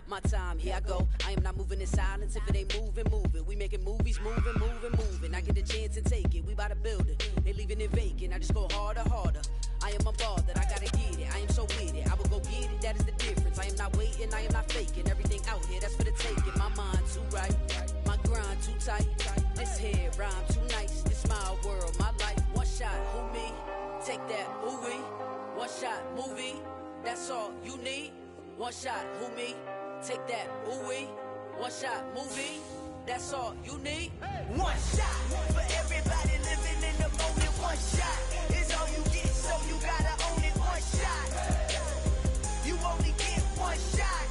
My time, here I go. I am not moving in silence. If it ain't moving, moving. We making movies, moving. I get the chance and take it. We bout to build it. They leaving it vacant. I just go harder. I am unbothered. I gotta get it. I am so with it. I will go get it. That is the difference. I am not waiting. I am not faking. Everything out here, that's for the taking. My mind too right. My grind too tight. This head rhyme too nice. This my world, my life. One shot, who me? Take that, ooh wee. One shot, movie. That's all you need. One shot, who me? Take that, ooh wee. One shot, movie. That's all you need. One shot for everybody living in the moment. One shot is all you get, so you gotta own it. One shot. You only get one shot.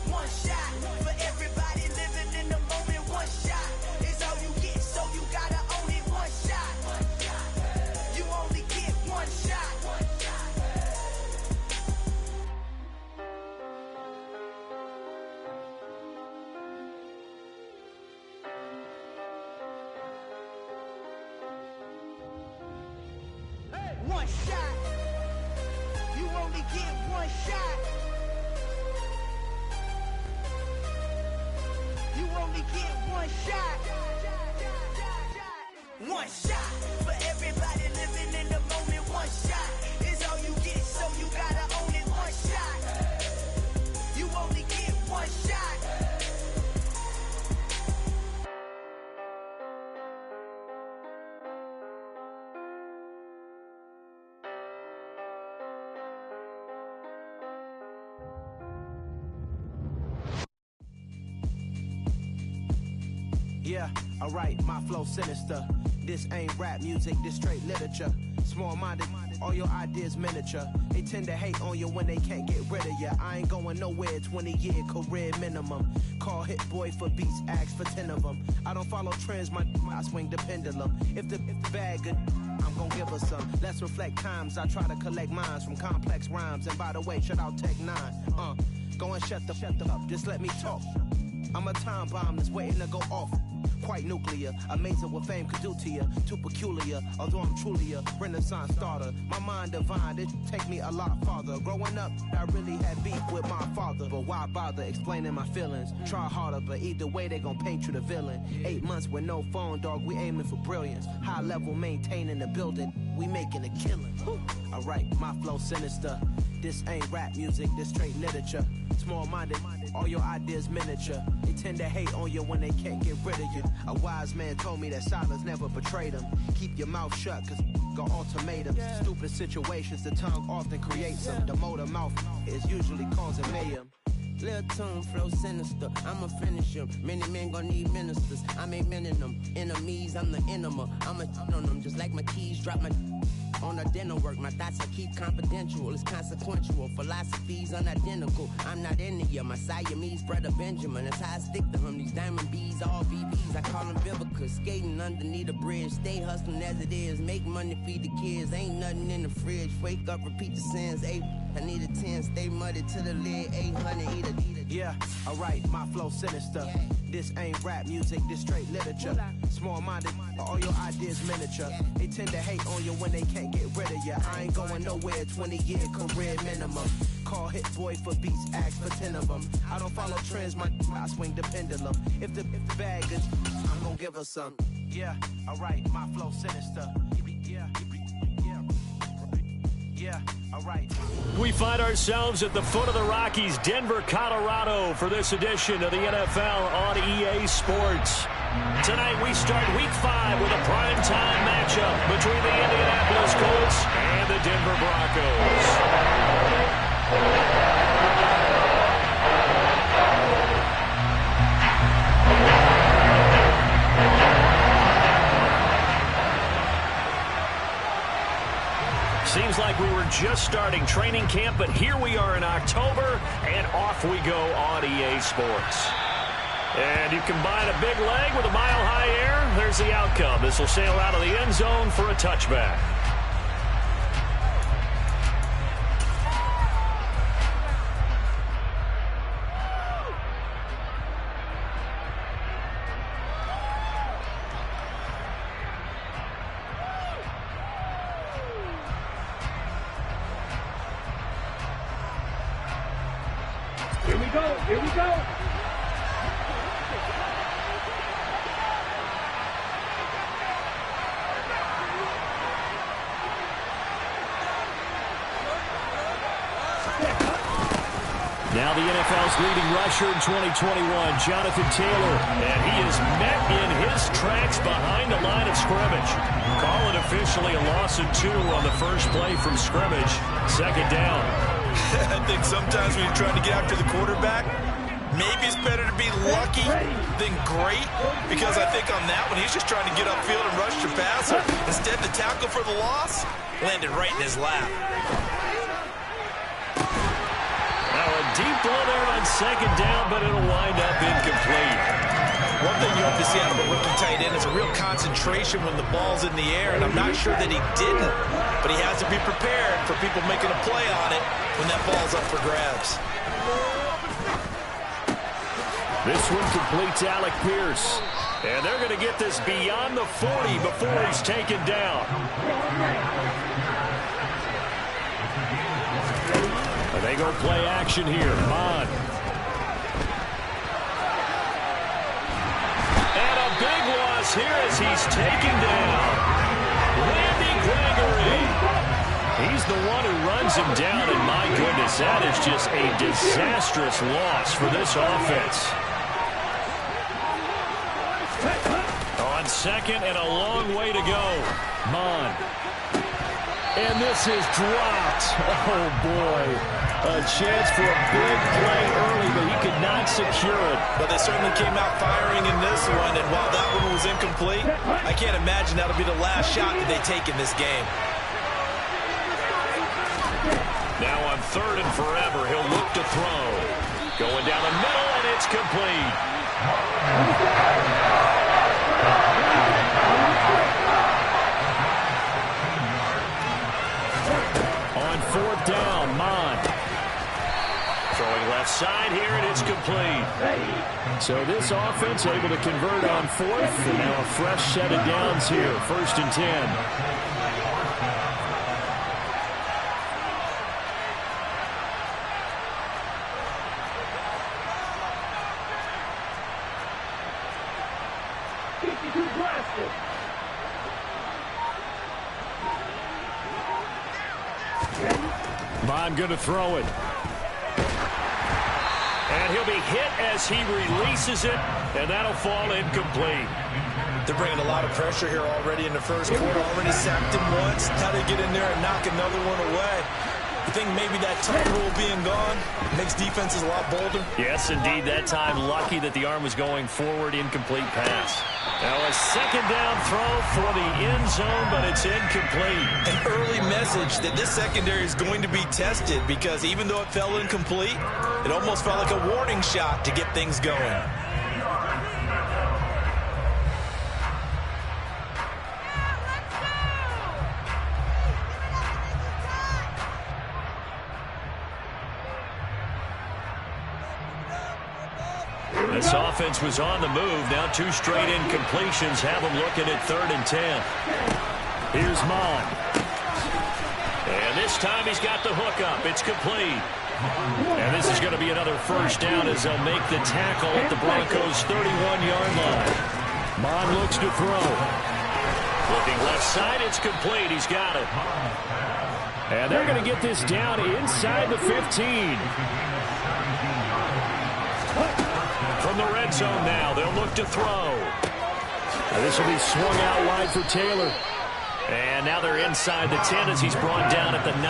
One shot for everybody living in the moment. One shot is all you get, so you gotta own it. One shot. You only get one shot. One shot. You only get one shot. You only get one shot. One shot for everybody living in the moment. One shot is all you get, so you gotta own it. One shot. You only get one shot. Yeah, alright, my flow sinister. This ain't rap music, this straight literature. Small-minded, all your ideas miniature. They tend to hate on you when they can't get rid of you. I ain't going nowhere, 20-year career minimum. Call Hit Boy for beats, ask for 10 of them. I don't follow trends, I swing the pendulum. If the bag good, I'm gon' give her some. Let's reflect times, I try to collect minds from complex rhymes. And by the way, shout out Tech 9. Go and shut the up, just let me talk. I'm a time bomb that's waiting to go off. Quite nuclear, amazing what fame could do to you. Too peculiar, although I'm truly a renaissance starter. My mind divine, it take me a lot farther. Growing up, I really had beef with my father. But why bother explaining my feelings? Try harder, but either way they gon' paint you the villain. 8 months with no phone, dog, we aiming for brilliance. High level maintaining the building, we making a killing. Alright, my flow sinister. This ain't rap music, this straight literature. Small-minded, all your ideas miniature. They tend to hate on you when they can't get rid of you. A wise man told me that silence never betrayed him. Keep your mouth shut, cause got ultimatums. Stupid situations, the tongue often creates them. The motor mouth is usually causing mayhem. Lil' tune, flow sinister, I'ma finish him. Many men gon' need ministers, I'm aiming them. Enemies, I'm the enema. I'ma on them, just like my keys, drop my on a dental work. My thoughts I keep confidential, it's consequential. Philosophies unidentical, I'm not into ya. My Siamese brother Benjamin, that's how I stick to him. These diamond bees, all VBs, I call them Vivica. Skating underneath a bridge, stay hustling as it is. Make money, feed the kids, ain't nothing in the fridge. Wake up, repeat the sins, I need a 10, stay muddy to the lid, 800, eat a. Yeah, alright, my flow sinister. This ain't rap music, this straight literature. Small-minded, all your ideas miniature. They tend to hate on you when they can't get rid of you. I ain't going nowhere, 20-year career minimum. Call Hit Boy for beats, ask for 10 of them. I don't follow trends, I swing the pendulum. If the bag is, I'm gon' give her some. Yeah, alright, my flow sinister. Yeah, alright. We find ourselves at the foot of the Rockies, Denver, Colorado, for this edition of the NFL on EA Sports. Tonight we start Week 5 with a primetime matchup between the Indianapolis Colts and the Denver Broncos. Seems like we were just starting training camp, but here we are in October, and off we go on EA Sports. And you combine a big leg with a mile-high air, there's the outcome. This will sail out of the end zone for a touchback. Here we go. Now the NFL's leading rusher in 2021, Jonathan Taylor, and he is met in his tracks behind the line of scrimmage. Call it officially a loss of 2 on the first play from scrimmage. Second down. I think sometimes when you're trying to get after the quarterback, maybe it's better to be lucky than great, because I think on that one he's just trying to get upfield and rush your passer. Instead, the tackle for the loss landed right in his lap. Deep ball there on second down, but it'll wind up incomplete. One thing you have to see out of a rookie tight end is a real concentration when the ball's in the air, and I'm not sure that he didn't, but he has to be prepared for people making a play on it when that ball's up for grabs. This one completes Alec Pierce, and they're going to get this beyond the 40 before he's taken down. They go play action here. Mon. And a big loss here as he's taken down. Randy Gregory. He's the one who runs him down, and my goodness, that is just a disastrous loss for this offense. On second and a long way to go. Mon. And this is dropped. Oh, boy. A chance for a big play early, but he could not secure it. But they certainly came out firing in this one, and while that one was incomplete, I can't imagine that'll be the last shot that they take in this game. Now on third and forever, he'll look to throw. Going down the middle, and it's complete. On fourth down, Mon. Throwing left side here, and it's complete. So this offense able to convert on fourth, and now a fresh set of downs here. 1st and 10. Mon going to throw it. And he'll be hit as he releases it, and that'll fall incomplete. They're bringing a lot of pressure here already in the first quarter. Already sacked him once. How they get in there and knock another one away. I think maybe that time rule being gone makes defenses a lot bolder. Yes, indeed. That time lucky that the arm was going forward. Incomplete pass. Now a second down throw for the end zone, but it's incomplete. An early message that this secondary is going to be tested, because even though it fell incomplete, it almost felt like a warning shot to get things going. This offense was on the move. Now 2 straight incompletions have them looking at 3rd and 10. Here's Mon. And this time he's got the hook up. It's complete. And this is going to be another first down as they'll make the tackle at the Broncos' 31-yard line. Mon looks to throw. Looking left side, it's complete. He's got it. And they're going to get this down inside the 15. From the red zone now, they'll look to throw. Now this will be swung out wide for Taylor. And now they're inside the 10 as he's brought down at the 9.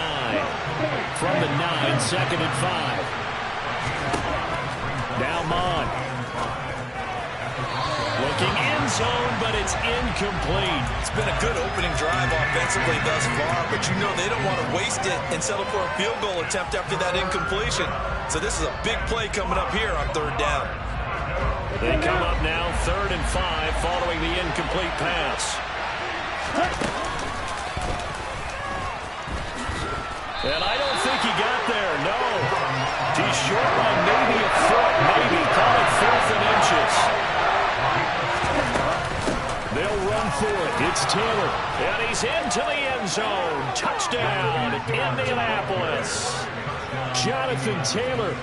From the 9, 2nd and 5. Now Mon. Looking end zone, but it's incomplete. It's been a good opening drive offensively thus far, but you know they don't want to waste it and settle for a field goal attempt after that incompletion. So this is a big play coming up here on 3rd down. They come up now 3rd and 5 following the incomplete pass. And I don't think he got there, no. He's short by maybe a foot, maybe. Call it 4th and inches. They'll run through it. It's Taylor. And he's into the end zone. Touchdown, Indianapolis. Jonathan Taylor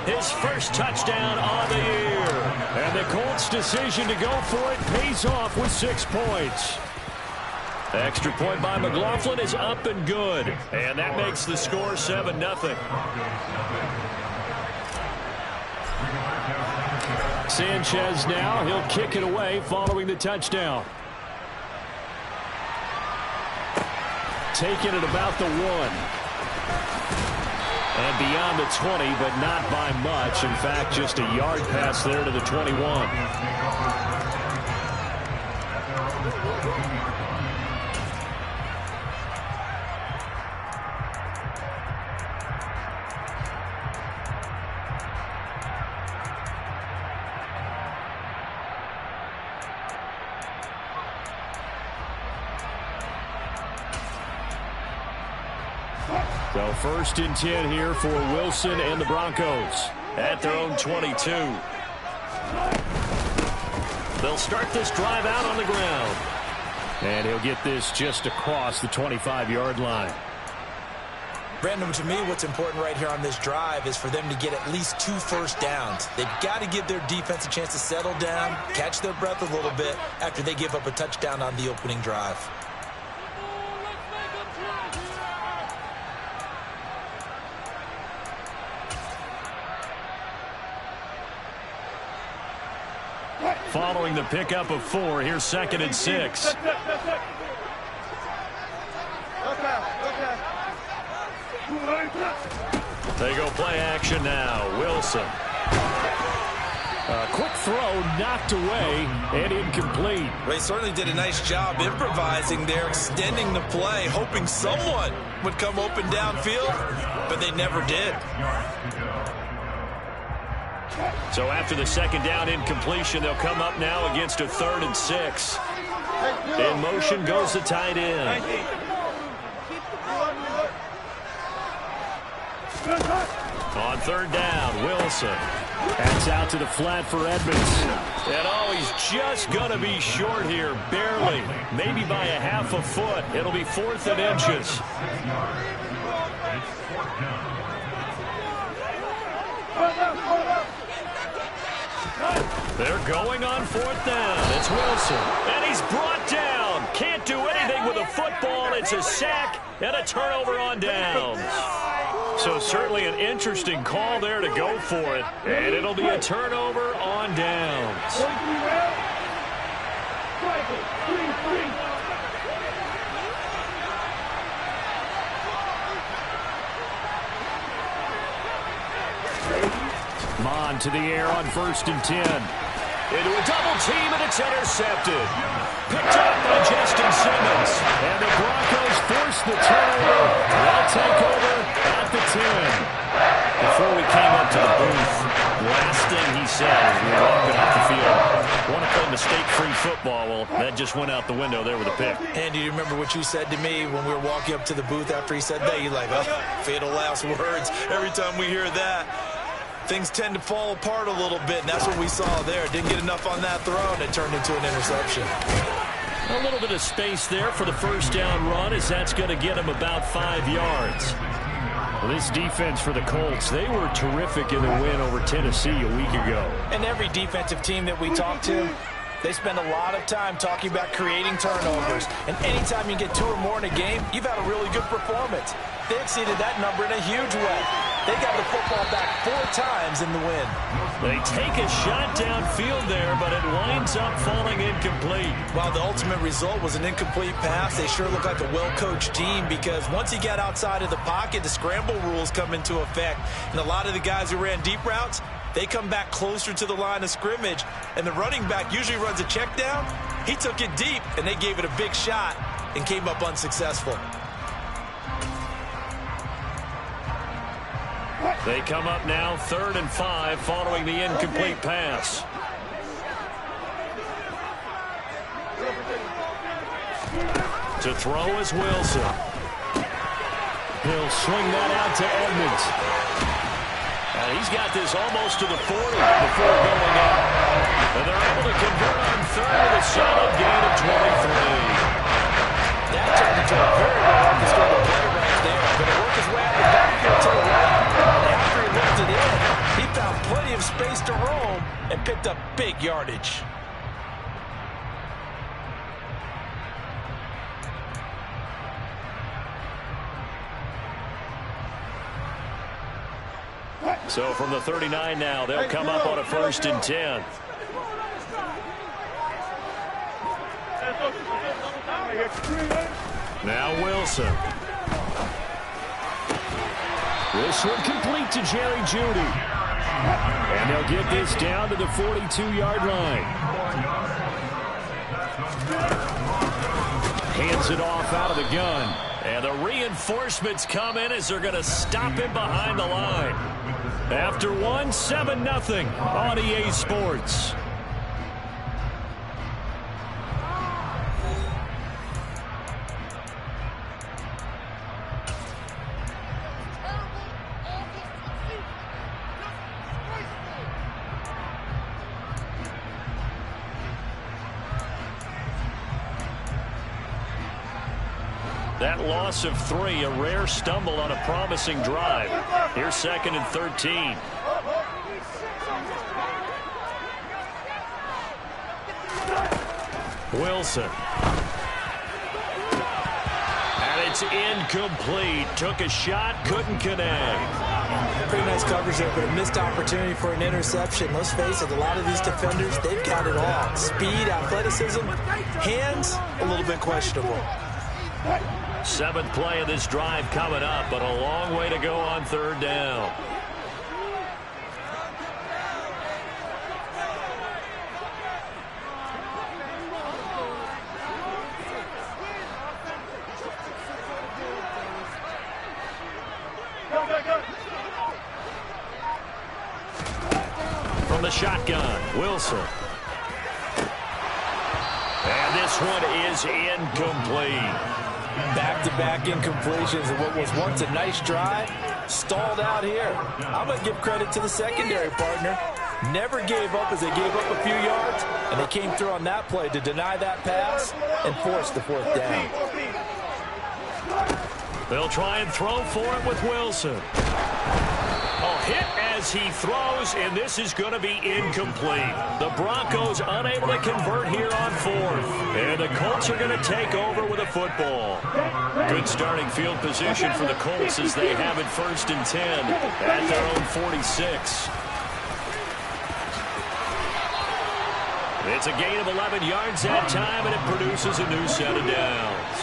his first touchdown on the year. And the Colts' decision to go for it pays off with 6 points. Extra point by McLaughlin is up and good. And that makes the score 7-0. Sanchez now, he'll kick it away following the touchdown. Taking it about the 1. And beyond the 20, but not by much. In fact, just a yard pass there to the 21. So 1st and 10 here for Wilson and the Broncos at their own 22. They'll start this drive out on the ground. And he'll get this just across the 25-yard line. Brandon, to me, what's important right here on this drive is for them to get at least 2 first downs. They've got to give their defense a chance to settle down, catch their breath a little bit after they give up a touchdown on the opening drive. Following the pickup of 4, here's 2nd and 6. They go play action now. Wilson. A quick throw knocked away and incomplete. Well, he certainly did a nice job improvising there, extending the play, hoping someone would come open downfield, but they never did. So after the 2nd down incompletion, they'll come up now against a 3rd and 6. In motion goes the tight end. On 3rd down, Wilson. That's out to the flat for Edmonds. And oh, he's just going to be short here, barely. Maybe by a half a foot. It'll be 4th and inches. They're going on 4th down. It's Wilson. And he's brought down. Can't do anything with a football. It's a sack and a turnover on downs. So certainly an interesting call there to go for it. And it'll be a turnover on downs. Mon to the air on 1st and 10. Into a double team, and it's intercepted. Picked up by Justin Simmons. And the Broncos force the turnover. They'll take over at the 10. Before we came up to the booth, last thing he said as we were walking off the field, want to play mistake-free football. Well, that just went out the window there with a pick. Andy, you remember what you said to me when we were walking up to the booth after he said that? You're like, oh, fatal last words. Every time we hear that, things tend to fall apart a little bit, and that's what we saw there. Didn't get enough on that throw, and it turned into an interception. A little bit of space there for the 1st down run, as that's going to get him about 5 yards. Well, this defense for the Colts, they were terrific in the win over Tennessee a week ago. And every defensive team that we talk to, they spend a lot of time talking about creating turnovers. And anytime you get 2 or more in a game, you've had a really good performance. They exceeded that number in a huge way. They got the football back 4 times in the win. They take a shot downfield there, but it winds up falling incomplete. While the ultimate result was an incomplete pass, they sure look like a well-coached team, because once he got outside of the pocket, the scramble rules come into effect. And a lot of the guys who ran deep routes, they come back closer to the line of scrimmage, and the running back usually runs a check down. He took it deep, and they gave it a big shot and came up unsuccessful. They come up now 3rd and 5 following the incomplete pass. To throw is Wilson. He'll swing that out to Edmonds. And he's got this almost to the 40 before going out. And they're able to convert on 3rd with a solid gain of 23. That turned into a very well-orchestrated play right there. Going to work his way out the backfield to the right. And after he lifted in, he found plenty of space to roam and picked up big yardage. So from the 39 now, they'll come up on a 1st and 10. Now Wilson. This one complete to Jerry Jeudy. And they'll get this down to the 42-yard line. Hands it off out of the gun. And the reinforcements come in as they're going to stop him behind the line. After one, 7-0 on EA Sports. That loss of 3, a rare stumble on a promising drive. Here's 2nd and 13. Wilson. And it's incomplete. Took a shot, couldn't connect. Pretty nice coverage there, but a missed opportunity for an interception. Let's face it, a lot of these defenders, they've got it all. Speed, athleticism, hands, a little bit questionable. 7th play of this drive coming up, but a long way to go on 3rd down. From the shotgun, Wilson. And this one is incomplete. Back-to-back incompletions of what was once a nice drive, stalled out here. I'm going to give credit to the secondary partner. Never gave up as they gave up a few yards, and they came through on that play to deny that pass and force the 4th down. They'll try and throw for it with Wilson. A hit as he throws, and this is going to be incomplete. The Broncos unable to convert here on 4th. And the Colts are going to take over with a football. Good starting field position for the Colts as they have it 1st and 10 at their own 46. It's a gain of 11 yards that time, and it produces a new set of downs.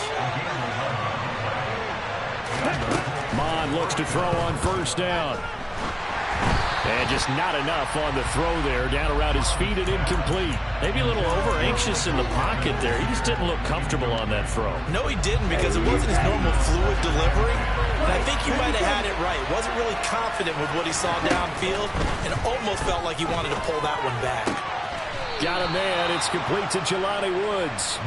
Mon looks to throw on 1st down. And just not enough on the throw there. Down around his feet and incomplete. Maybe a little over-anxious in the pocket there. He just didn't look comfortable on that throw. No, he didn't, because it wasn't his normal fluid delivery. And I think he might have had it right. Wasn't really confident with what he saw downfield and almost felt like he wanted to pull that one back. Got a man. It's complete to Jelani Woods.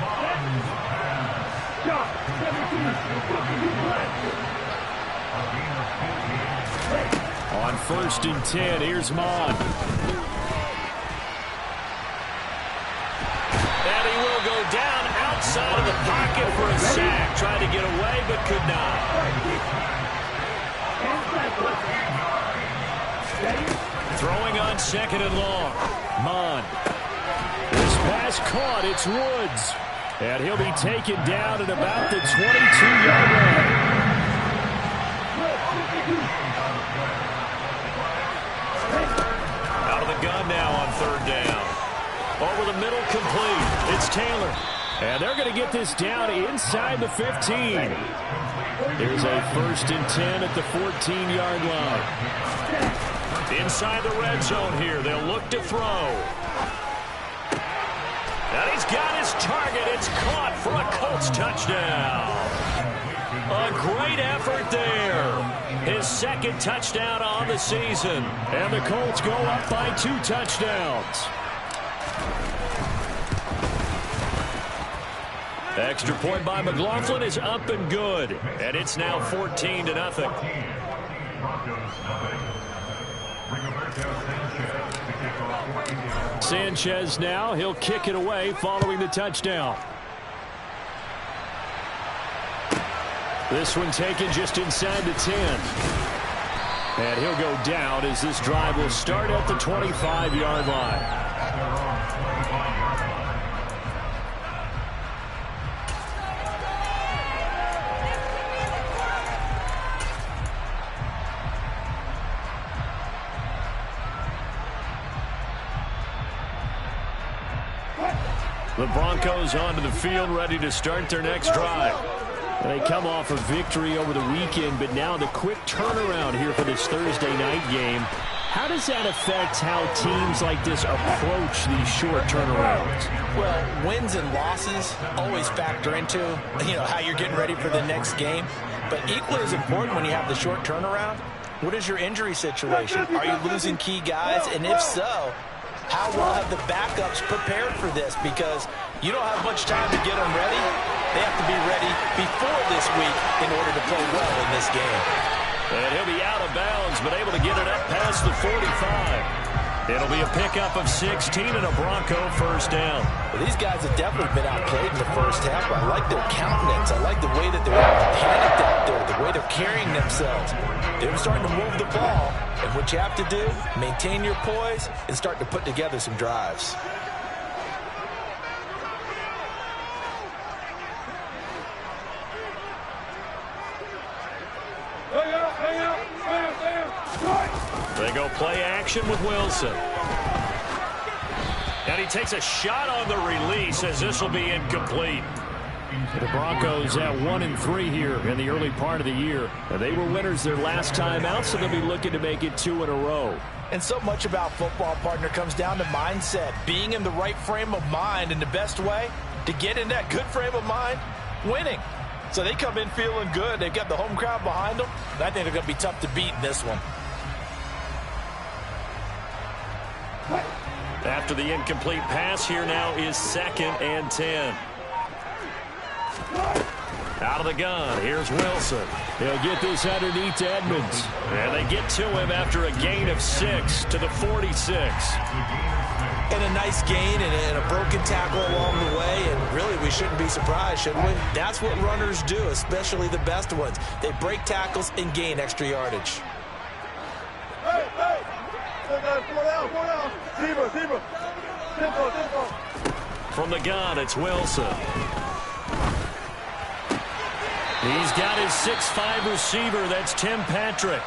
On 1st and 10, here's Mon. And he will go down outside of the pocket for a sack. Tried to get away, but could not. Throwing on 2nd and long. Mon. This pass caught. It's Woods. And he'll be taken down at about the 22-yard line. Out of the gun now on 3rd down. Over the middle, complete. It's Taylor. And they're going to get this down inside the 15. There's a 1st and 10 at the 14-yard line. Inside the red zone here. They'll look to throw. And he's got his target. It's caught for a Colts touchdown. A great effort there. His 2nd touchdown on the season. And the Colts go up by 2 touchdowns. Extra point by McLaughlin is up and good. And it's now 14-0. Sanchez now. He'll kick it away following the touchdown. This one taken just inside the 10. And he'll go down as this drive will start at the 25-yard line. The Broncos onto the field, ready to start their next drive. They come off a victory over the weekend, but now the quick turnaround here for this Thursday night game. How does that affect how teams like this approach these short turnarounds? Well, wins and losses always factor into, how you're getting ready for the next game. But equally as important when you have the short turnaround, what is your injury situation? Are you losing key guys? And if so, how well have the backups prepared for this? Because you don't have much time to get them ready. They have to be ready before this week in order to play well in this game. And he'll be out of bounds, but able to get it up past the 45. It'll be a pickup of 16 and a Bronco first down. Well, these guys have definitely been outplayed in the first half. I like their countenance. I like the way that they're panicked out there, the way they're carrying themselves. They're starting to move the ball. And what you have to do, maintain your poise and start to put together some drives. They go play action with Wilson. And he takes a shot on the release as this will be incomplete. The Broncos at 1-3 here in the early part of the year. And they were winners their last time out, so they'll be looking to make it 2 in a row. And so much about football, partner, comes down to mindset. Being in the right frame of mind, and the best way to get in that good frame of mind, winning. So they come in feeling good. They've got the home crowd behind them. And I think they're going to be tough to beat in this one. After the incomplete pass, here now is 2nd and 10. Out of the gun, here's Wilson. He'll get this underneath to Edmonds. And they get to him after a gain of 6 to the 46. And a nice gain and a broken tackle along the way. And really, we shouldn't be surprised, should we? That's what runners do, especially the best ones. They break tackles and gain extra yardage. From the gun, it's Wilson. He's got his 6'5" receiver. That's Tim Patrick.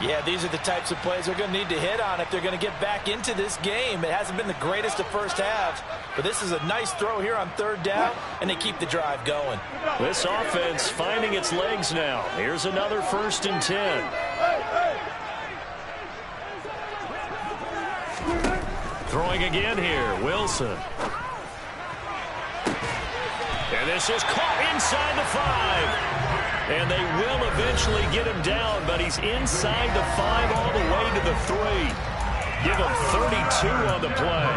Yeah, these are the types of plays they're going to need to hit on if they're going to get back into this game. It hasn't been the greatest of first halves, but this is a nice throw here on 3rd down, and they keep the drive going. This offense finding its legs now. Here's another 1st and 10. Throwing again here, Wilson. And this is caught inside the 5. And they will eventually get him down, but he's inside the 5 all the way to the 3. Give him 32 on the play.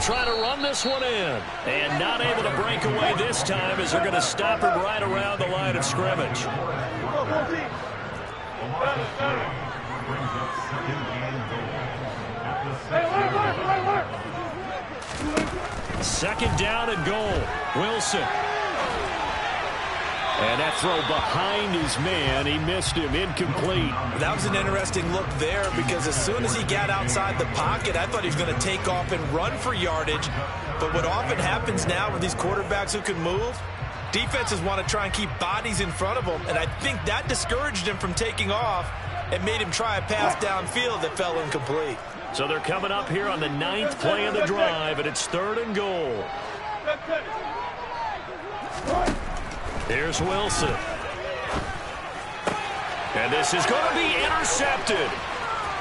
Try to run this one in. And not able to break away this time as they're going to stop him right around the line of scrimmage. 2nd down and goal. Wilson. And that throw behind his man, he missed him, incomplete. That was an interesting look there because as soon as he got outside the pocket, I thought he was going to take off and run for yardage. But what often happens now with these quarterbacks who can move, defenses want to try and keep bodies in front of them, and I think that discouraged him from taking off and made him try a pass downfield that fell incomplete. So they're coming up here on the 9th play of the drive, and it's 3rd and goal. Here's Wilson. And this is going to be intercepted.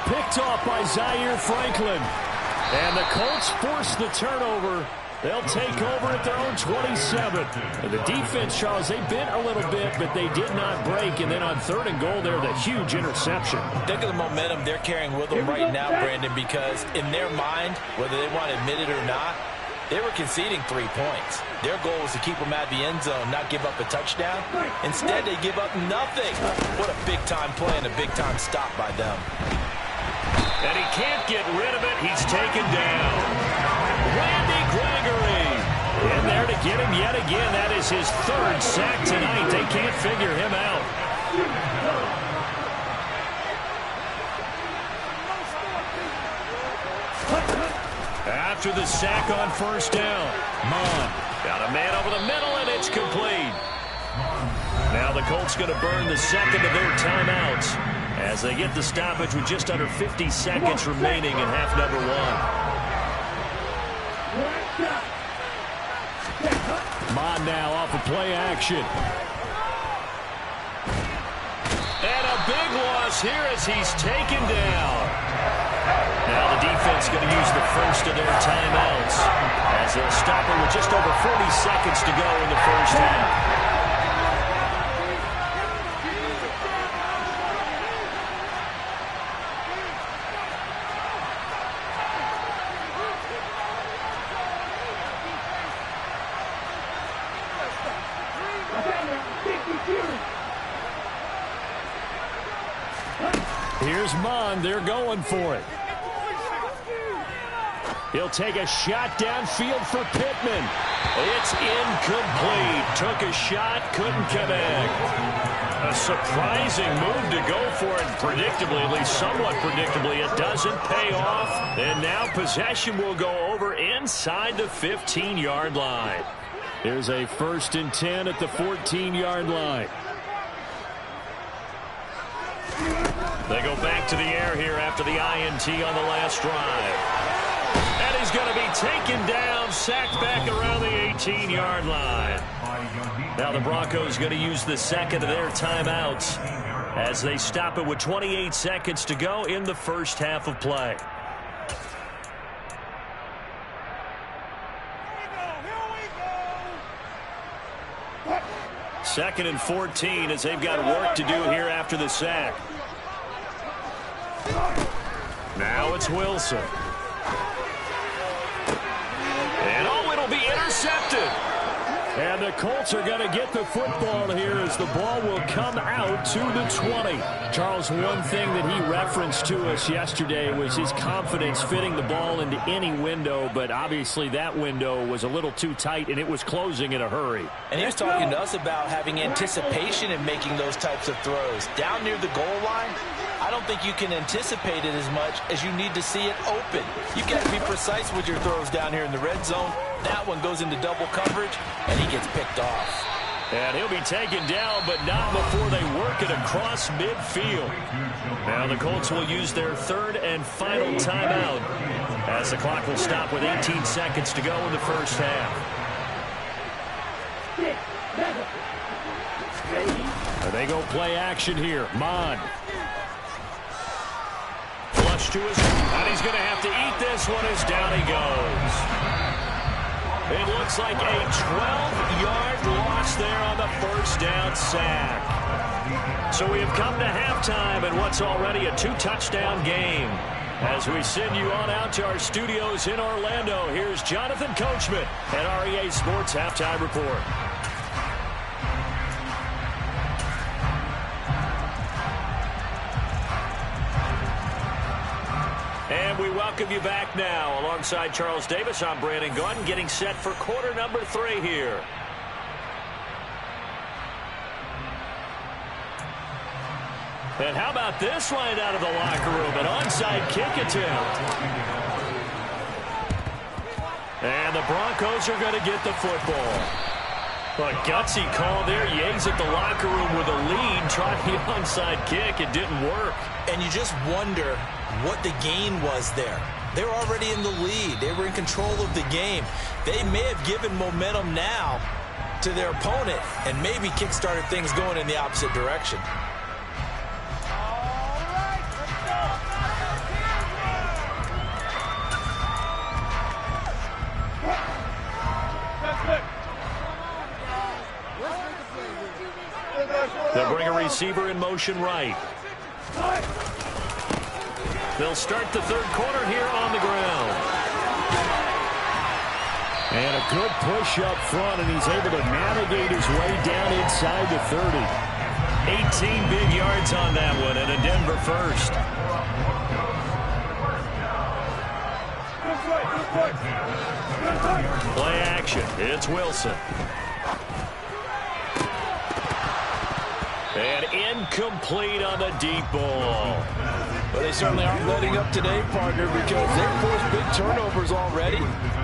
Picked off by Zaire Franklin. And the Colts force the turnover. They'll take over at their own 27. And the defense, Charles, they bent a little bit, but they did not break. And then on 3rd and goal there, the huge interception. Think of the momentum they're carrying with them right now, Brandon, because in their mind, whether they want to admit it or not, They were conceding 3 points. Their goal was to keep them out of the end zone, not give up a touchdown. Instead, they give up nothing. What a big-time play and a big-time stop by them. And he can't get rid of it. He's taken down. Randy Gregory in there to get him yet again. That is his 3rd sack tonight. They can't figure him out. After the sack on 1st down, Mon got a man over the middle, and it's complete. Now the Colts going to burn the second of their timeouts as they get the stoppage with just under 50 seconds remaining in half number 1. Mon now off of play action. And a big loss here as he's taken down. Now the defense going to use the first of their timeouts as they'll stop it with just over 40 seconds to go in the first half. Here's Mon. They're going for it. He'll take a shot downfield for Pittman. It's incomplete. Took a shot, couldn't connect. A surprising move to go for it. Predictably, at least somewhat predictably, it doesn't pay off. And now possession will go over inside the 15-yard line. There's a 1st and 10 at the 14-yard line. They go back to the air here after the INT on the last drive. And he's going to be taken down, sacked back around the 18-yard line. Now the Broncos going to use the second of their timeouts as they stop it with 28 seconds to go in the first half of play. Second and 14 as they've got work to do here after the sack. Now it's Wilson. And oh, it'll be intercepted. And the Colts are going to get the football here as the ball will come out to the 20. Charles, one thing that he referenced to us yesterday was his confidence fitting the ball into any window, but obviously that window was a little too tight, and it was closing in a hurry. And he was talking to us about having anticipation in making those types of throws. Down near the goal line, I don't think you can anticipate it as much as you need to see it open. You've got to be precise with your throws down here in the red zone. That one goes into double coverage, and he gets picked off. And he'll be taken down, but not before they work it across midfield. Now the Colts will use their 3rd and final timeout as the clock will stop with 18 seconds to go in the first half. And they go play action here. Mon. Flush to his, and he's going to have to eat this one as down he goes. It looks like a 12-yard loss there on the first down sack. So we have come to halftime in what's already a 2-touchdown game. As we send you on out to our studios in Orlando, here's Jonathan Coachman at REA Sports Halftime Report. And we welcome you back now. Alongside Charles Davis, I'm Brandon Gaudin, getting set for quarter number 3 here. And how about this line out of the locker room? An onside kick attempt. And the Broncos are going to get the football. A gutsy call there. Yates at the locker room with a lead, tried the onside kick. It didn't work. And you just wonder what the gain was there. They were already in the lead. They were in control of the game. They may have given momentum now to their opponent and maybe kick-started things going in the opposite direction. They'll bring a receiver in motion right. They'll start the third quarter here on the ground. And a good push up front, and he's able to navigate his way down inside the 30. 18 big yards on that one, and a Denver first. Play action. It's Wilson. And incomplete on the deep ball. Well, they certainly aren't letting up today, partner, because they've forced big turnovers already.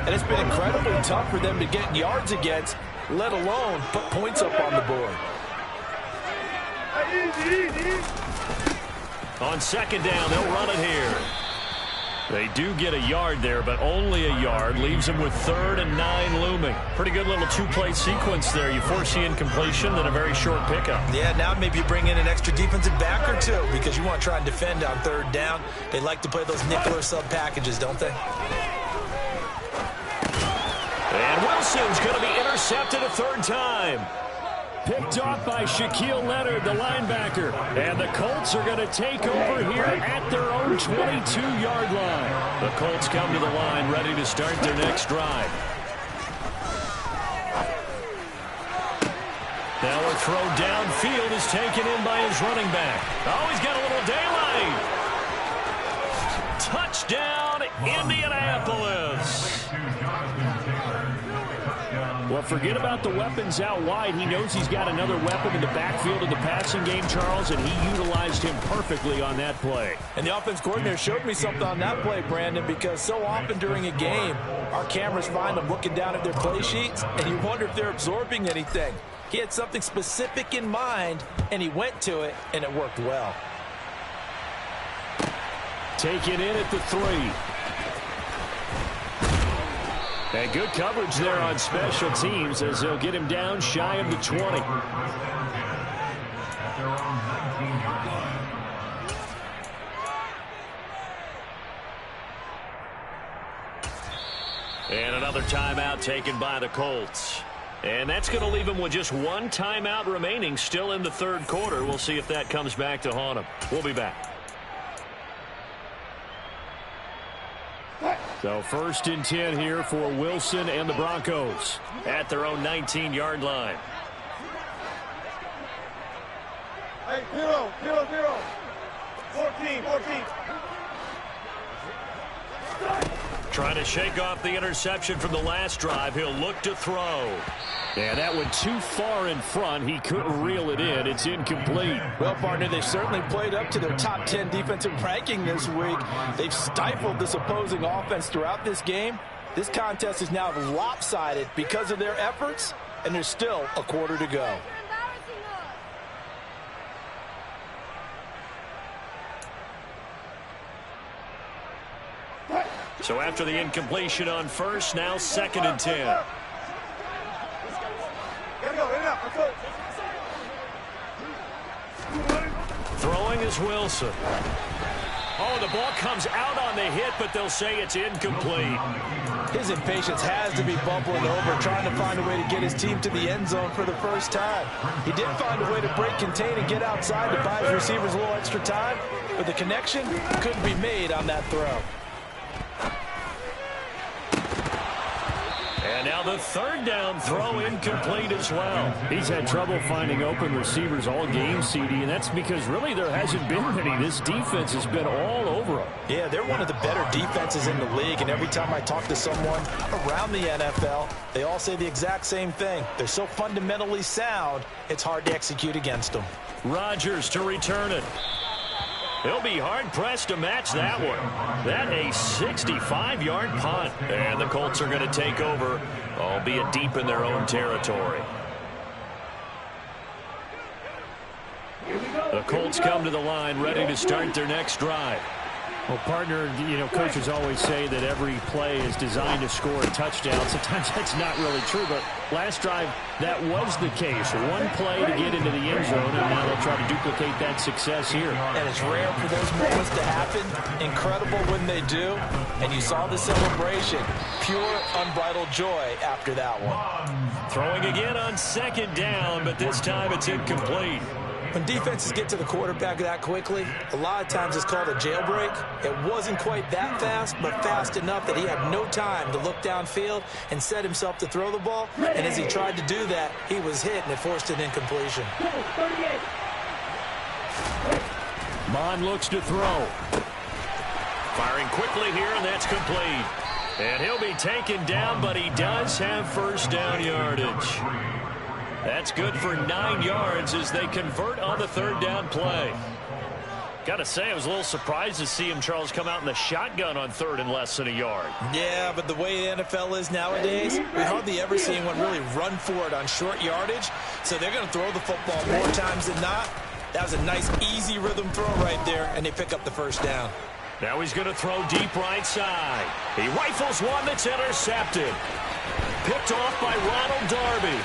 And it's been incredibly tough for them to get yards against, let alone put points up on the board. On second down, they'll run it here. They do get a yard there, but only a yard. Leaves them with 3rd and 9 looming. Pretty good little two-play sequence there. You force the incompletion, then a very short pickup. Yeah, now maybe you bring in an extra defensive back or two because you want to try and defend on 3rd down. They like to play those nickel or sub packages, don't they? And Wilson's going to be intercepted a 3rd time. Picked off by Shaquille Leonard, the linebacker. And the Colts are going to take over here at their own 22-yard line. The Colts come to the line ready to start their next drive. Now a throw downfield is taken in by his running back. Oh, he's got a little daylight. Touchdown, Indianapolis. Well, forget about the weapons out wide. He knows he's got another weapon in the backfield of the passing game, Charles, and he utilized him perfectly on that play. And the offense coordinator showed me something on that play, Brandon, because so often during a game, our cameras find them looking down at their play sheets, and you wonder if they're absorbing anything. He had something specific in mind, and he went to it, and it worked well. Taken in at the 3. And good coverage there on special teams as they'll get him down shy of the 20. And another timeout taken by the Colts. And that's going to leave him with just one timeout remaining still in the 3rd quarter. We'll see if that comes back to haunt him. We'll be back. So 1st and 10 here for Wilson and the Broncos at their own 19-yard line. Hey, 0, 0, 0. 14, 14. Trying to shake off the interception from the last drive. He'll look to throw. And that went too far in front. He couldn't reel it in. It's incomplete. Well, partner, they've certainly played up to their top 10 defensive ranking this week. They've stifled this opposing offense throughout this game. This contest is now lopsided because of their efforts, and there's still a quarter to go. So after the incompletion on 1st, now 2nd and 10. Throwing is Wilson. Oh, the ball comes out on the hit, but they'll say it's incomplete. His impatience has to be bubbling over, trying to find a way to get his team to the end zone for the first time. He did find a way to break contain and get outside to buy his receivers a little extra time, but the connection couldn't be made on that throw. And now the 3rd down throw incomplete as well. He's had trouble finding open receivers all game, CD, and that's because really there hasn't been many. This defense has been all over them. Yeah, they're one of the better defenses in the league, and every time I talk to someone around the NFL, they all say the exact same thing. They're so fundamentally sound, it's hard to execute against them. Rodgers to return it. He'll be hard-pressed to match that one. That a 65-yard punt. And the Colts are going to take over, albeit deep in their own territory. The Colts come to the line ready to start their next drive. Well, partner, you know, coaches always say that every play is designed to score a touchdown. Sometimes that's not really true, but last drive, that was the case. One play to get into the end zone, and now they'll try to duplicate that success here. And it's rare for those moments to happen. Incredible when they do. And you saw the celebration. Pure, unbridled joy after that one. Throwing again on 2nd down, but this time it's incomplete. When defenses get to the quarterback that quickly, a lot of times it's called a jailbreak. It wasn't quite that fast, but fast enough that he had no time to look downfield and set himself to throw the ball. And as he tried to do that, he was hit, and it forced an incompletion. Mon looks to throw. Firing quickly here, and that's complete. And he'll be taken down, but he does have first down yardage. That's good for 9 yards as they convert on the third down play. Got to say, I was a little surprised to see him, Charles, come out in the shotgun on third and less than a yard. Yeah, but the way the NFL is nowadays, we hardly ever see anyone really run for it on short yardage. So they're going to throw the football more times than not. That was a nice, easy rhythm throw right there, and they pick up the first down. Now he's going to throw deep right side. He rifles one that's intercepted. Picked off by Ronald Darby.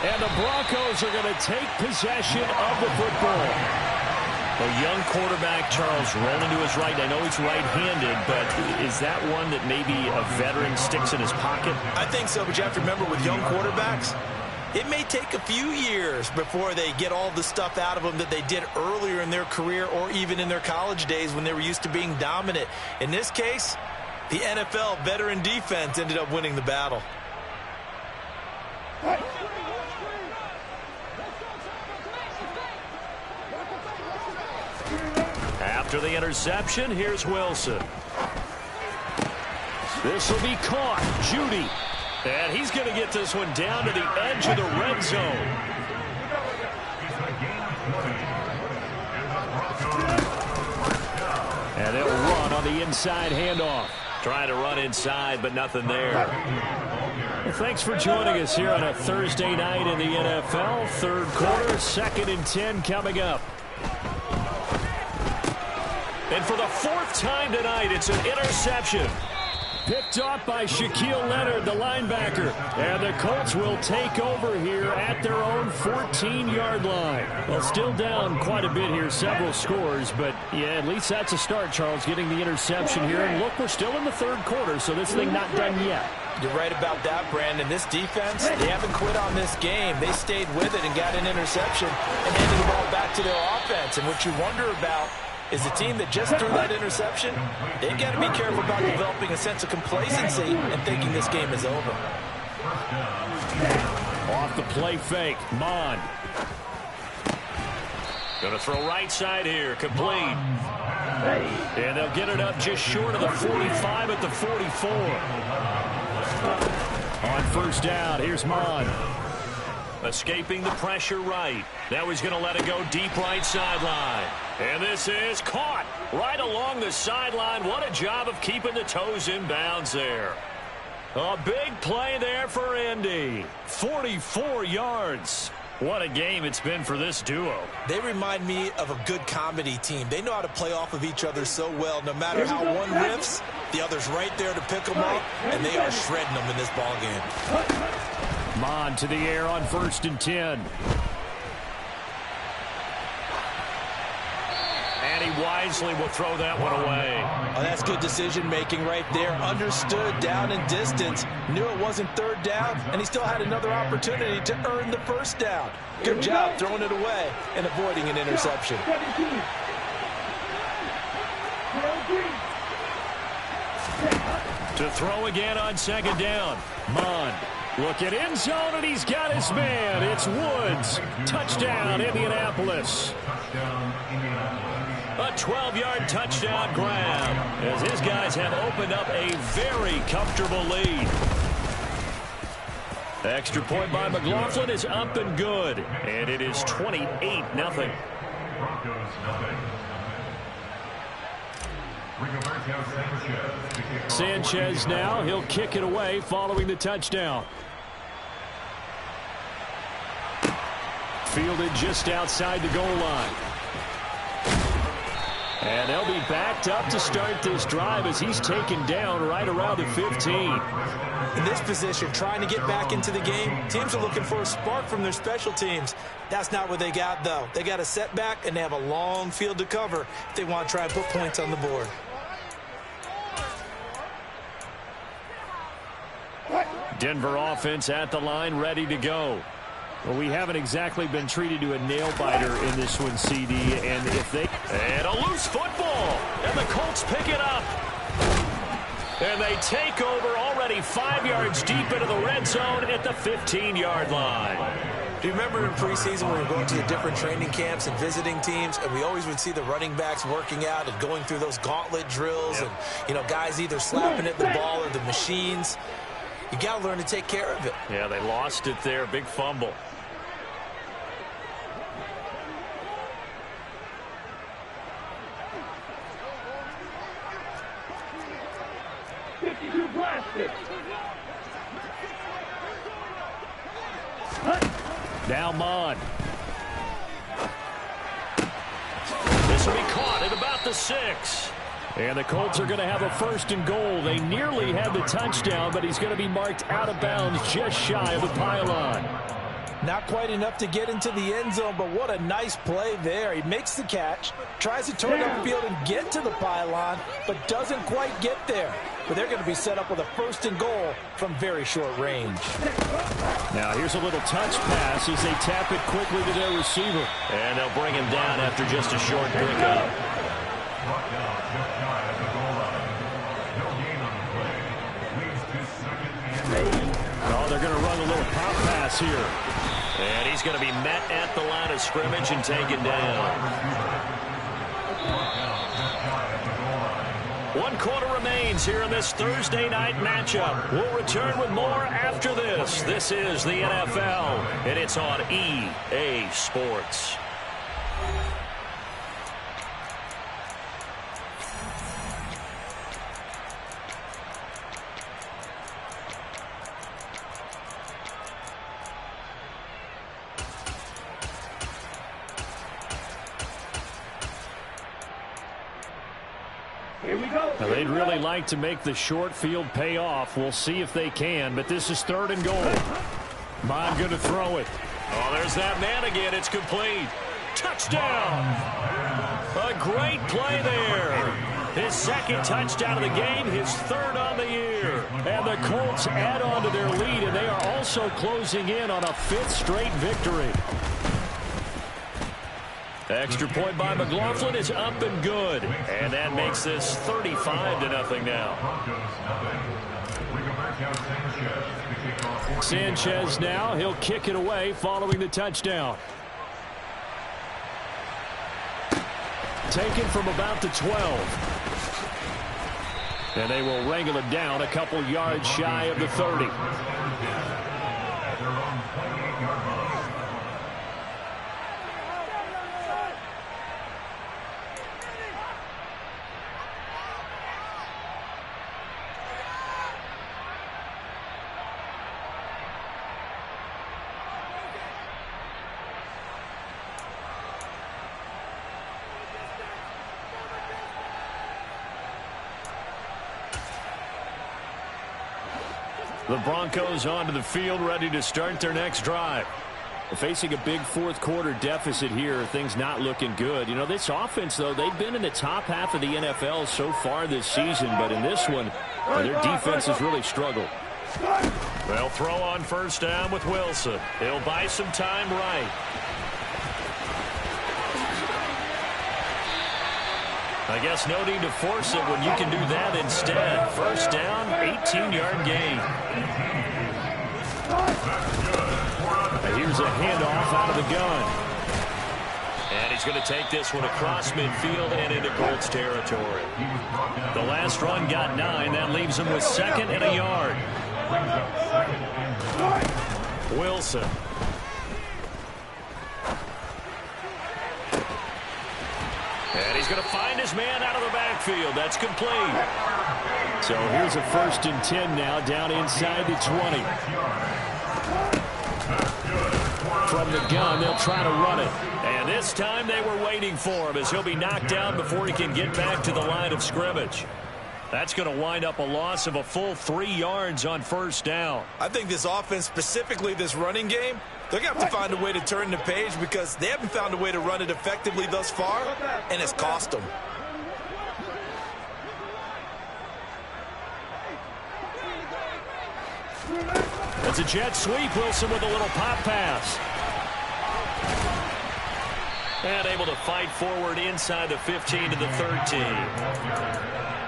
And the Broncos are going to take possession of the football. A young quarterback, Charles, rolling to his right. I know he's right-handed, but is that one that maybe a veteran sticks in his pocket? I think so, but you have to remember with young quarterbacks, it may take a few years before they get all the stuff out of them that they did earlier in their career or even in their college days when they were used to being dominant. In this case, the NFL veteran defense ended up winning the battle. After the interception, here's Wilson. This will be caught. Judy. And he's going to get this one down to the edge of the red zone. And they'll run on the inside handoff. Trying to run inside, but nothing there. Well, thanks for joining us here on a Thursday night in the NFL. Third quarter, 2nd and 10 coming up. And for the 4th time tonight, it's an interception. Picked off by Shaquille Leonard, the linebacker. And the Colts will take over here at their own 14-yard line. Well, still down quite a bit here, several scores. But, yeah, at least that's a start, Charles, getting the interception here. And, look, we're still in the third quarter, so this thing not done yet. You're right about that, Brandon. This defense, they haven't quit on this game. They stayed with it and got an interception and handed the ball back to their offense. And what you wonder about is the team that just threw that interception, they've got to be careful about developing a sense of complacency and thinking this game is over. Off the play fake, Mon. Going to throw right side here, complete. And they'll get it up just short of the 45 at the 44. On first down, here's Mon. Escaping the pressure right. Now he's going to let it go deep right sideline. And this is caught right along the sideline. What a job of keeping the toes in bounds there. A big play there for Indy. 44 yards. What a game it's been for this duo. They remind me of a good comedy team. They know how to play off of each other so well. No matter how one riffs, the other's right there to pick them up, and they are shredding them in this ball game. Mon to the air on 1st and 10. And he wisely will throw that one away. Oh, that's good decision-making right there. Understood down and distance. Knew it wasn't third down, and he still had another opportunity to earn the first down. Good job throwing it away and avoiding an interception. To throw again on 2nd down. Mon. Look at end zone, and he's got his man. It's Woods. Touchdown, Indianapolis. A 12-yard touchdown grab as his guys have opened up a very comfortable lead. The extra point by McLaughlin is up and good, and it is 28-0. Sanchez now, he'll kick it away following the touchdown. Fielded just outside the goal line. And they'll be backed up to start this drive as he's taken down right around the 15. In this position, trying to get back into the game, teams are looking for a spark from their special teams. That's not what they got, though. They got a setback, and they have a long field to cover if they want to try and put points on the board. Denver offense at the line, ready to go. Well, we haven't exactly been treated to a nail-biter in this one, CD. And if they... And a loose football. And the Colts pick it up. And they take over already 5 yards deep into the red zone at the 15-yard line. Do you remember in preseason when we were going to the different training camps and visiting teams, and we always would see the running backs working out and going through those gauntlet drills, and, you know, guys either slapping at the ball or the machines. You got to learn to take care of it. Yeah, they lost it there. Big fumble. Now Mon. This will be caught at about the 6. And the Colts are going to have a 1st and goal. They nearly had the touchdown, but he's going to be marked out of bounds just shy of the pylon. Not quite enough to get into the end zone, but what a nice play there. He makes the catch, tries to turn upfield and get to the pylon, but doesn't quite get there. But they're going to be set up with a 1st and goal from very short range. Now here's a little touch pass as they tap it quickly to their receiver. And they'll bring him down after just a short pickup. Oh, they're going to run a little pop pass here. And he's going to be met at the line of scrimmage and taken down. 1 quarter remains here in this Thursday night matchup. We'll return with more after this. This is the NFL, and it's on EA Sports. Now, they'd really like to make the short field pay off. We'll see if they can, but this is 3rd and goal. Mon going to throw it. Oh, there's that man again. It's complete. Touchdown. A great play there. His 2nd touchdown of the game, his 3rd on the year. And the Colts add on to their lead, and they are also closing in on a 5th straight victory. Extra point by McLaughlin is up and good. And that makes this 35-0 now. Sanchez now. He'll kick it away following the touchdown. Taken from about the 12. And they will wrangle it down a couple yards shy of the 30. The Broncos onto the field, ready to start their next drive. Facing a big 4th quarter deficit here, things not looking good. You know, this offense, though, they've been in the top half of the NFL so far this season, but in this one, their defense has really struggled. They'll throw on 1st down with Wilson. He'll buy some time right. I guess no need to force it when you can do that instead. 1st down, 18-yard gain. Here's a handoff out of the gun. And he's going to take this one across midfield and into Colts territory. The last run got 9. That leaves him with 2nd and a yard. Wilson. And he's going to find his man out of the backfield. That's complete. So here's a 1st and 10 now, down inside the 20. From the gun, they'll try to run it. And this time they were waiting for him as he'll be knocked down before he can get back to the line of scrimmage. That's going to wind up a loss of a full 3 yards on 1st down. I think this offense, specifically this running game, they're going to have to find a way to turn the page because they haven't found a way to run it effectively thus far, and it's cost them. It's a jet sweep. Wilson with a little pop pass. And able to fight forward inside the 15 to the 13.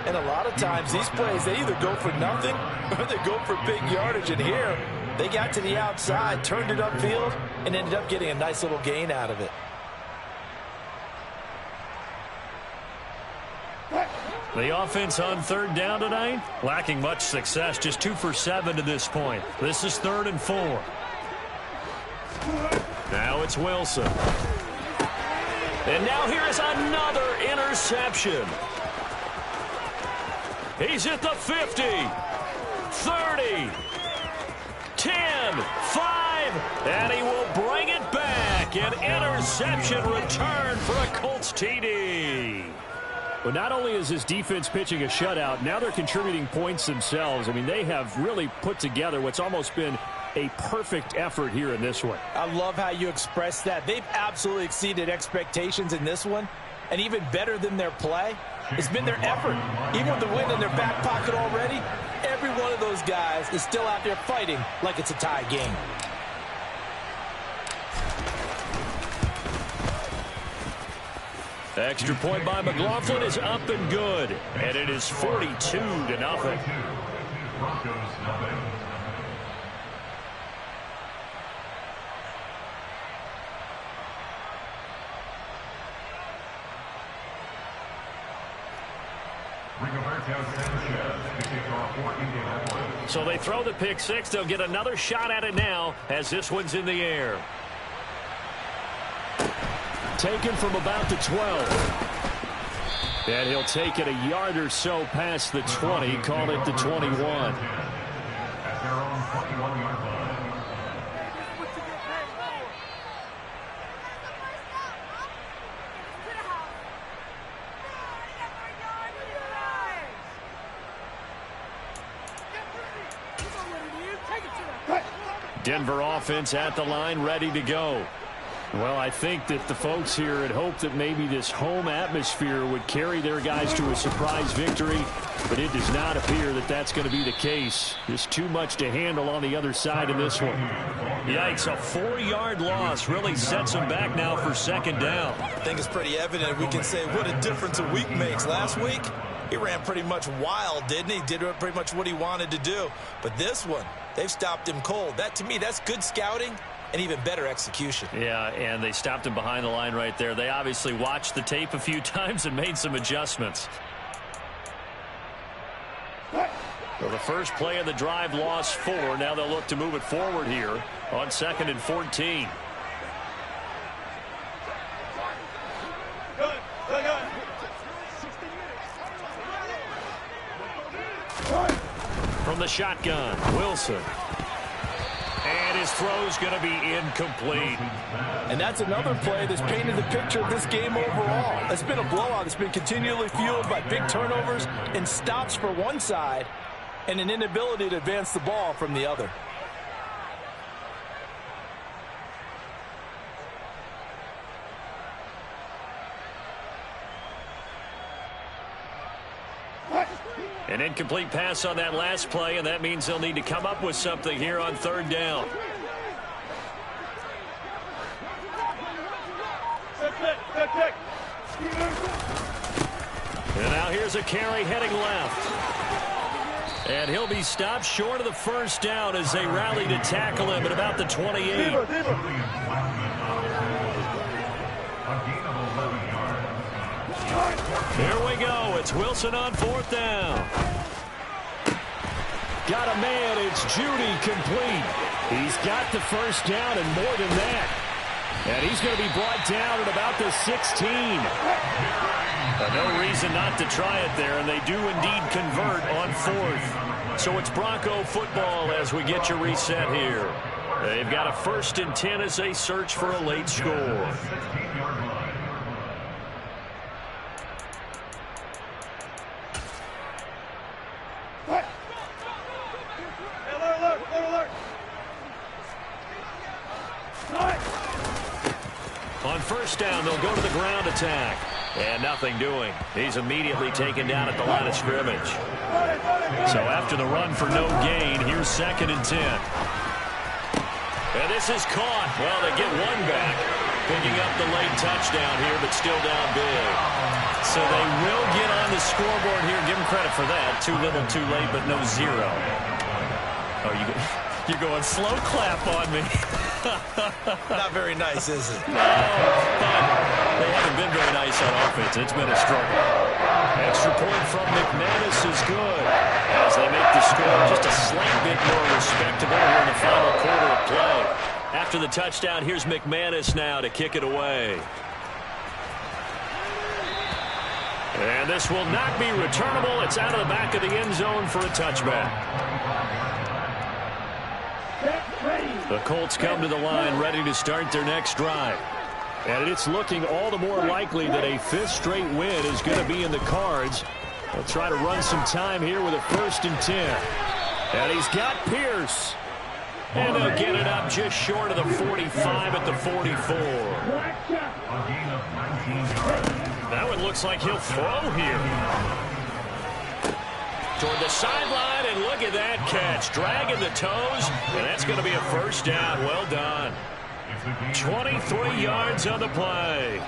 And a lot of times these plays, they either go for nothing or they go for big yardage. And here, they got to the outside, turned it upfield, and ended up getting a nice little gain out of it. The offense on third down tonight, lacking much success, just 2 for 7 to this point. This is 3rd and 4. Now it's Wilson. And now here is another interception. He's at the 50, 30, 10, 5, and he will bring it back. An interception return for a Colts TD. But not only is this defense pitching a shutout, now they're contributing points themselves. I mean, they have really put together what's almost been a perfect effort here in this one. I love how you express that. They've absolutely exceeded expectations in this one. And even better than their play, it's been their effort. Even with the win in their back pocket already, every one of those guys is still out there fighting like it's a tie game. The extra point by McLaughlin is up and good. And it is 42-0. Broncos nothing. So they throw the pick six. They'll get another shot at it now as this one's in the air. Taken from about the 12. And he'll take it a yard or so past the 20. Call it the 21. At their own 21-yard line. Denver offense at the line, ready to go. Well, I think that the folks here had hoped that maybe this home atmosphere would carry their guys to a surprise victory, but it does not appear that that's going to be the case. Just too much to handle on the other side of this one. Yikes, a 4-yard loss really sets them back now for second down. I think it's pretty evident. We can say what a difference a week makes. Last week, he ran pretty much wild, didn't he? Did pretty much what he wanted to do. But this one, they've stopped him cold. That, to me, that's good scouting and even better execution. Yeah, and they stopped him behind the line right there. They obviously watched the tape a few times and made some adjustments. So the first play of the drive lost 4. Now they'll look to move it forward here on 2nd and 14. From the shotgun, Wilson. And his throw's going to be incomplete. And that's another play that's painted the picture of this game overall. It's been a blowout. It's been continually fueled by big turnovers and stops for one side and an inability to advance the ball from the other. An incomplete pass on that last play, and that means they'll need to come up with something here on 3rd down. And now here's a carry heading left. And he'll be stopped short of the first down as they rally to tackle him at about the 28. Here we go. It's Wilson on 4th down. Got a man. It's Judy complete. He's got the first down and more than that. And he's going to be brought down at about the 16. No reason not to try it there, and they do indeed convert on 4th. So it's Bronco football as we get you reset here. They've got a 1st and 10 as they search for a late score. On 1st down, they'll go to the ground attack. And nothing doing. He's immediately taken down at the line of scrimmage. So after the run for no gain, here's 2nd and 10. And this is caught. Well, they get one back. Picking up the late touchdown here, but still down big. So they will get on the scoreboard here. Give them credit for that. Too little, too late, but no zero. Oh, you're going slow clap on me. Not very nice, is it? No, but they haven't been very nice on offense. It's been a struggle. Extra point from McManus is good as they make the score just a slight bit more respectable here in the final quarter of play. After the touchdown, here's McManus now to kick it away. And this will not be returnable. It's out of the back of the end zone for a touchback. The Colts come to the line ready to start their next drive. And it's looking all the more likely that a fifth straight win is going to be in the cards. They'll try to run some time here with a 1st and 10. And he's got Pierce. And they'll get it up just short of the 45 at the 44. That one looks like he'll throw here. Toward the sideline, and look at that catch. Dragging the toes, and that's going to be a 1st down. Well done. 23 yards on the play.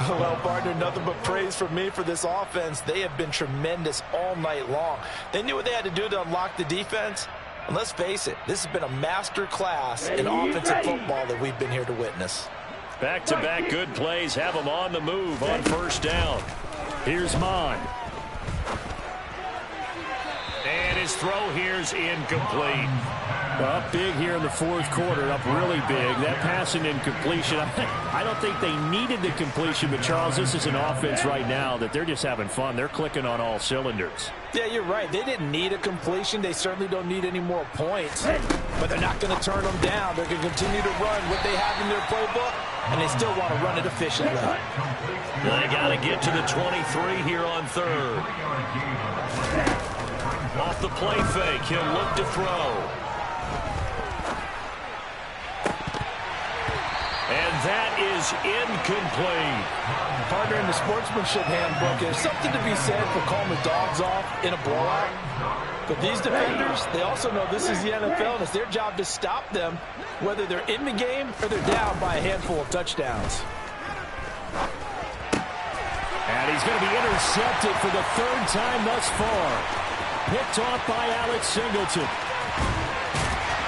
Well, partner, nothing but praise from me for this offense. They have been tremendous all night long. They knew what they had to do to unlock the defense. And let's face it, this has been a master class in offensive football that we've been here to witness. Back-to-back good plays have them on the move on 1st down. Here's Mond. And his throw here's incomplete. Up big here in the 4th quarter, up really big. That passing incompletion, I don't think they needed the completion, but Charles, this is an offense right now that they're just having fun. They're clicking on all cylinders. Yeah, you're right. They didn't need a completion. They certainly don't need any more points. But they're not going to turn them down. They're going to continue to run what they have in their playbook, and they still want to run it efficiently. They got to get to the 23 here on 3rd. Off the play fake, he'll look to throw. And that is incomplete. Partner, in the sportsmanship handbook, there's something to be said for calling the dogs off in a blowout. But these defenders, they also know this is the NFL, and it's their job to stop them, whether they're in the game or they're down by a handful of touchdowns. And he's going to be intercepted for the 3rd time thus far. Picked off by Alex Singleton.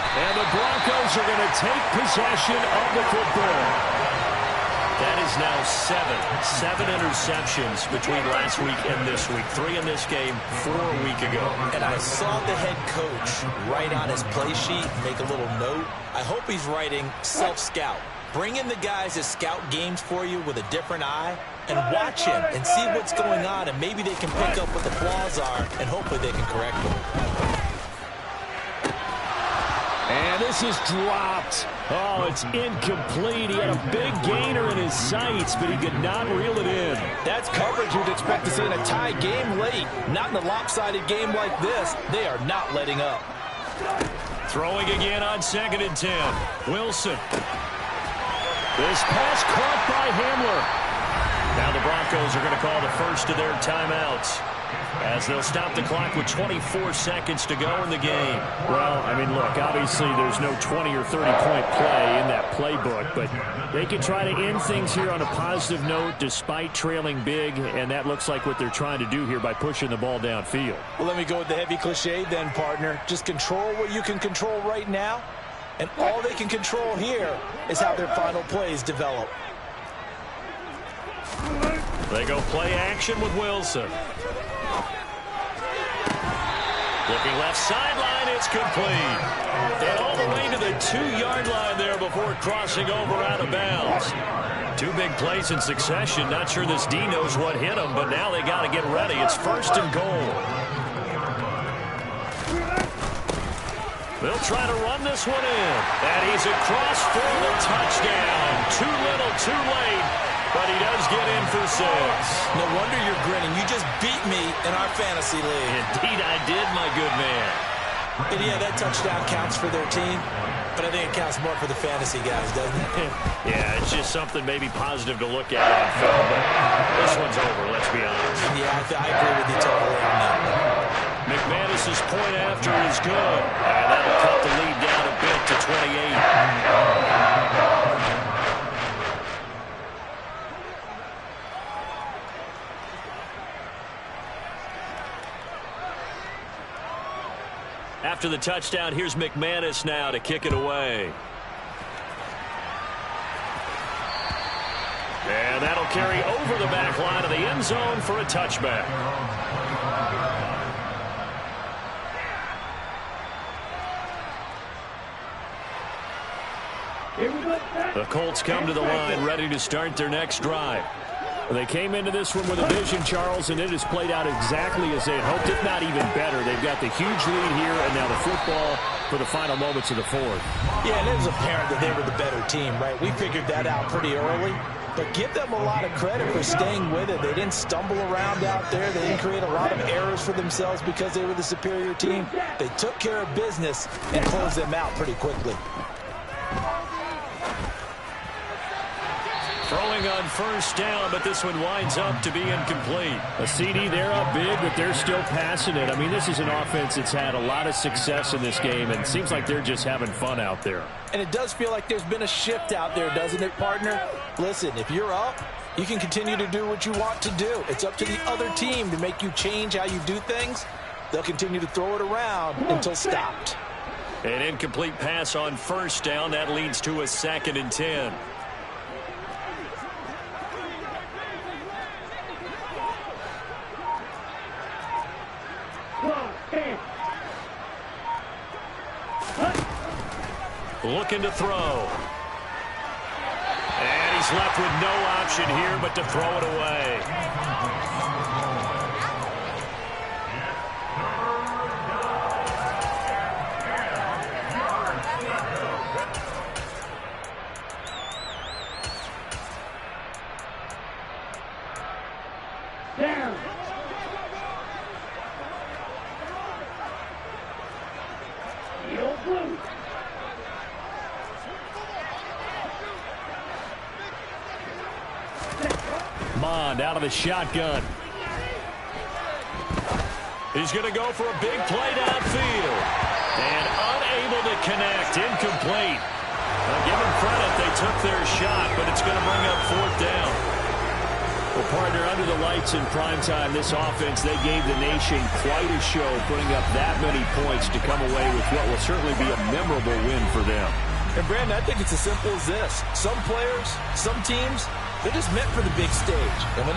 And the Broncos are going to take possession of the football. That is now 7 interceptions between last week and this week. 3 in this game, 4 a week ago. And I saw the head coach write on his play sheet, make a little note. I hope he's writing self-scout. Bring in the guys that scout games for you with a different eye and watch him and see what's going on, and maybe they can pick up what the flaws are, and hopefully they can correct them. And this is dropped. Oh, it's incomplete. He had a big gainer in his sights, but he could not reel it in. That's coverage you'd expect to see in a tie game late. Not in a lopsided game like this. They are not letting up. Throwing again on 2nd and 10. Wilson. This pass caught by Hamler. Now the Broncos are going to call the first of their timeouts, as they'll stop the clock with 24 seconds to go in the game. Well, I mean, look, obviously there's no 20 or 30-point play in that playbook, but they can try to end things here on a positive note despite trailing big, and that looks like what they're trying to do here by pushing the ball downfield. Well, let me go with the heavy cliche then, partner. Just control what you can control right now, and all they can control here is how their final plays develop. They go play action with Wilson. Looking left sideline, it's complete. And all the way to the 2-yard line there before crossing over out of bounds. 2 big plays in succession. Not sure this D knows what hit him, but now they got to get ready. It's 1st and goal. They'll try to run this one in. And he's across for the touchdown. Too little, too late. But he does get in for 6. No wonder you're grinning. You just beat me in our fantasy league. Indeed I did, my good man. And yeah, that touchdown counts for their team, but I think it counts more for the fantasy guys, doesn't it? Yeah, it's just something maybe positive to look at on film, but this one's over, let's be honest. Yeah, I agree with you totally on that one. McManus's point after is good, and that'll cut the lead down a bit to 28. After the touchdown, here's McManus now to kick it away. And that'll carry over the back line of the end zone for a touchback. The Colts come to the line ready to start their next drive. They came into this one with a vision, Charles, and it has played out exactly as they had hoped, if not even better. They've got the huge lead here, and now the football for the final moments of the fourth. Yeah, and it was apparent that they were the better team, right? We figured that out pretty early. But give them a lot of credit for staying with it. They didn't stumble around out there. They didn't create a lot of errors for themselves because they were the superior team. They took care of business and closed them out pretty quickly. Throwing on first down, but this one winds up to be incomplete. A CD, they're up big, but they're still passing it. I mean, this is an offense that's had a lot of success in this game, and it seems like they're just having fun out there. And it does feel like there's been a shift out there, doesn't it, partner? Listen, if you're up, you can continue to do what you want to do. It's up to the other team to make you change how you do things. They'll continue to throw it around until stopped. An incomplete pass on first down. That leads to a 2nd and 10. Looking to throw. And he's left with no option here but to throw it away. Mond out of the shotgun. He's going to go for a big play downfield. And unable to connect. Incomplete. Now, give them credit. They took their shot, but it's going to bring up 4th down. Well, partner, under the lights in primetime, this offense, they gave the nation quite a show, putting up that many points to come away with what will certainly be a memorable win for them. And, Brandon, I think it's as simple as this. Some players, some teams, they're just meant for the big stage. And when